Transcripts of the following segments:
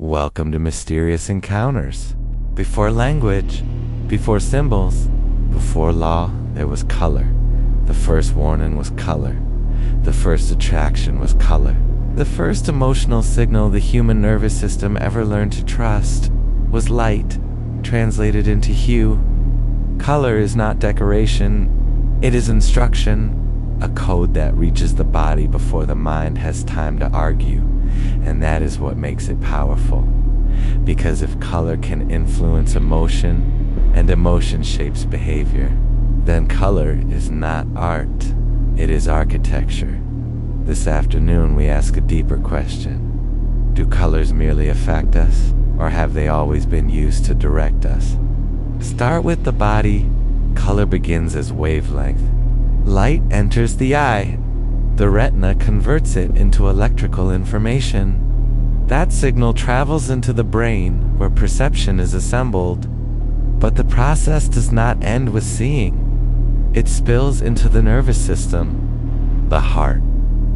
Welcome to Mysterious Encounters. Before language, before symbols, before law, there was color. The first warning was color. The first attraction was color. The first emotional signal the human nervous system ever learned to trust was light, translated into hue. Color is not decoration, it is instruction, a code that reaches the body before the mind has time to argue. And that is what makes it powerful. Because if color can influence emotion, and emotion shapes behavior, then color is not art, it is architecture. This afternoon we ask a deeper question. Do colors merely affect us, or have they always been used to direct us? Start with the body. Color begins as wavelength. Light enters the eye. The retina converts it into electrical information. That signal travels into the brain, where perception is assembled. But the process does not end with seeing. It spills into the nervous system, the heart,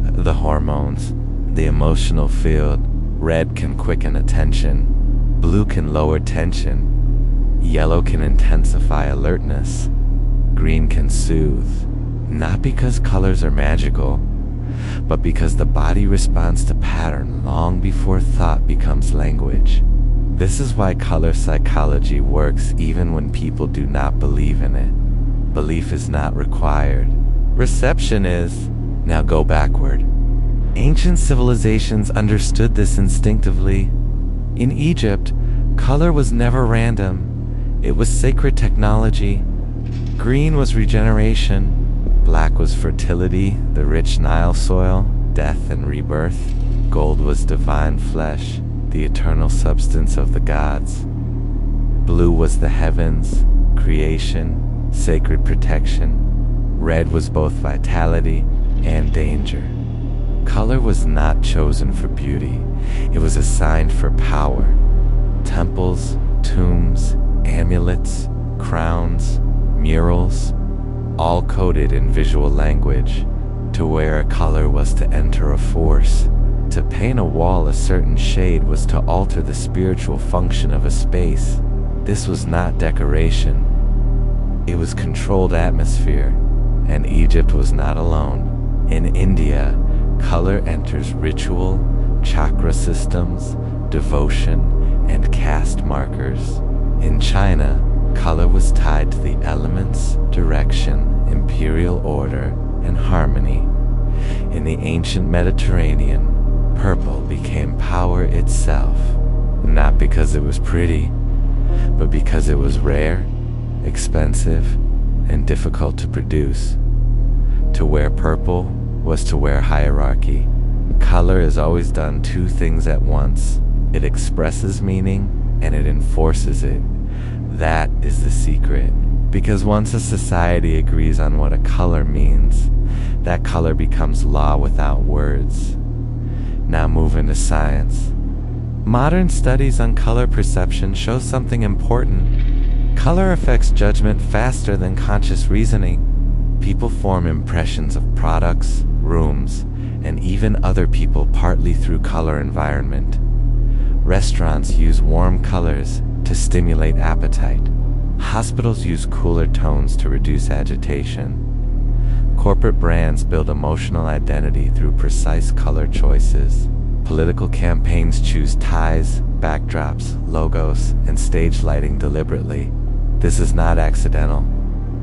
the hormones, the emotional field. Red can quicken attention. Blue can lower tension. Yellow can intensify alertness. Green can soothe. Not because colors are magical, but because the body responds to pattern long before thought becomes language. This is why color psychology works even when people do not believe in it. Belief is not required. Reception is. Now go backward. Ancient civilizations understood this instinctively. In Egypt, color was never random. It was sacred technology. Green was regeneration. Black was fertility, the rich Nile soil, death and rebirth. Gold was divine flesh, the eternal substance of the gods. Blue was the heavens, creation, sacred protection. Red was both vitality and danger. Color was not chosen for beauty, it was assigned for power. Temples, tombs, amulets, crowns, murals, all coded in visual language. To wear a color was to enter a force. To paint a wall a certain shade was to alter the spiritual function of a space. This was not decoration. It was controlled atmosphere, and Egypt was not alone. In India, color enters ritual, chakra systems, devotion, and caste markers. In China, color was tied to the elements, direction, imperial order, and harmony. In the ancient Mediterranean, purple became power itself, not because it was pretty, but because it was rare, expensive, and difficult to produce. To wear purple was to wear hierarchy. Color has always done two things at once. It expresses meaning, and it enforces it. That is the secret. Because once a society agrees on what a color means, that color becomes law without words. Now move into science. Modern studies on color perception show something important. Color affects judgment faster than conscious reasoning. People form impressions of products, rooms, and even other people partly through color environment. Restaurants use warm colors to stimulate appetite. Hospitals use cooler tones to reduce agitation. Corporate brands build emotional identity through precise color choices. Political campaigns choose ties, backdrops, logos, and stage lighting deliberately. This is not accidental.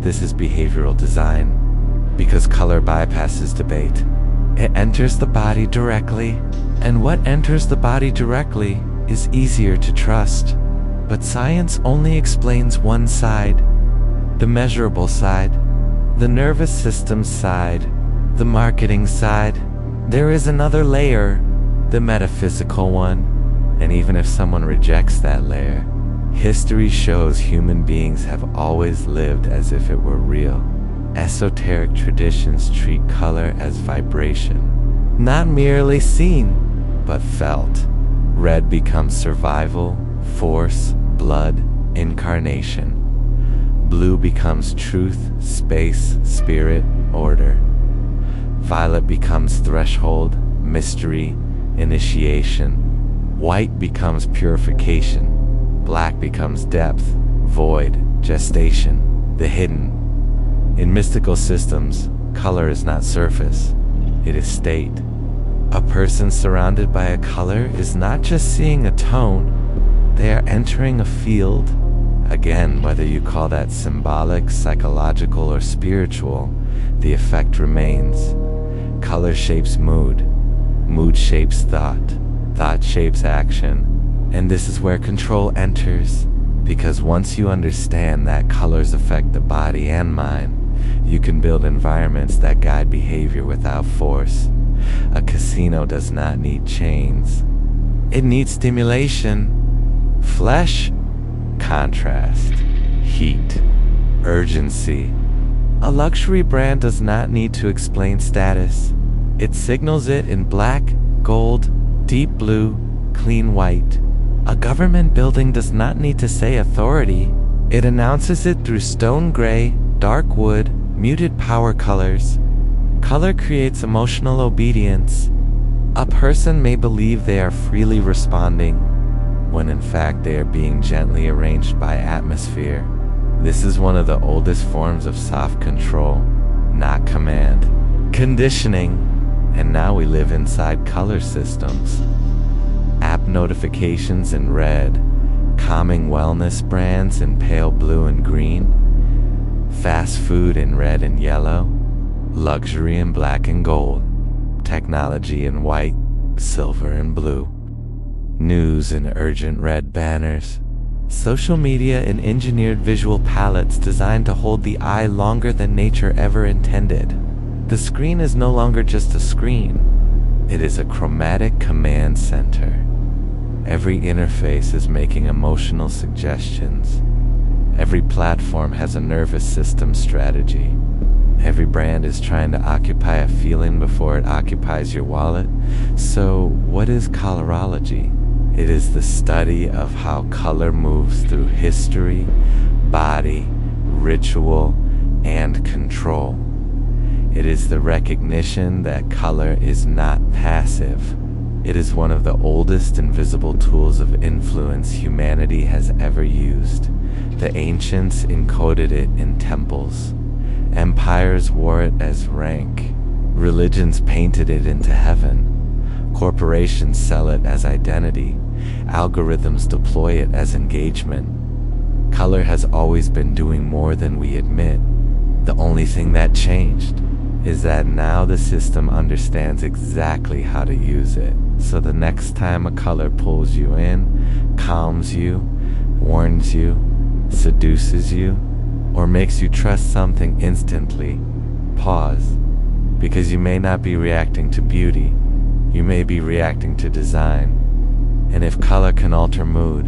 This is behavioral design. Because color bypasses debate. It enters the body directly, and what enters the body directly is easier to trust. But science only explains one side, the measurable side, the nervous system side, the marketing side. There is another layer, the metaphysical one, and even if someone rejects that layer, history shows human beings have always lived as if it were real. Esoteric traditions treat color as vibration, not merely seen, but felt. Red becomes survival, force, blood, incarnation. Blue becomes truth, space, spirit, order. Violet becomes threshold, mystery, initiation. White becomes purification. Black becomes depth, void, gestation, the hidden. In mystical systems, color is not surface, it is state. A person surrounded by a color is not just seeing a tone, they are entering a field. Again, whether you call that symbolic, psychological, or spiritual, the effect remains. Color shapes mood. Mood shapes thought. Thought shapes action. And this is where control enters. Because once you understand that colors affect the body and mind, you can build environments that guide behavior without force. A casino does not need chains. It needs stimulation. Flesh, contrast, heat, urgency. A luxury brand does not need to explain status. It signals it in black, gold, deep blue, clean white. A government building does not need to say authority. It announces it through stone gray, dark wood, muted power colors. Color creates emotional obedience. A person may believe they are freely responding, when in fact they are being gently arranged by atmosphere. This is one of the oldest forms of soft control, not command. Conditioning, and now we live inside color systems. App notifications in red, calming wellness brands in pale blue and green, fast food in red and yellow, luxury in black and gold, technology in white, silver and blue, news in urgent red banners, social media in engineered visual palettes designed to hold the eye longer than nature ever intended. The screen is no longer just a screen. It is a chromatic command center. Every interface is making emotional suggestions. Every platform has a nervous system strategy. Every brand is trying to occupy a feeling before it occupies your wallet. So, what is colorology? It is the study of how color moves through history, body, ritual, and control. It is the recognition that color is not passive. It is one of the oldest invisible tools of influence humanity has ever used. The ancients encoded it in temples. Empires wore it as rank. Religions painted it into heaven. Corporations sell it as identity. Algorithms deploy it as engagement. Color has always been doing more than we admit. The only thing that changed is that now the system understands exactly how to use it. So the next time a color pulls you in, calms you, warns you, seduces you, or makes you trust something instantly, pause. Because you may not be reacting to beauty, you may be reacting to design. And if color can alter mood,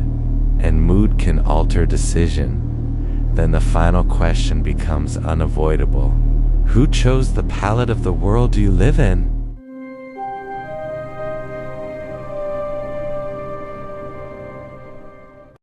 and mood can alter decision, then the final question becomes unavoidable. Who chose the palette of the world you live in?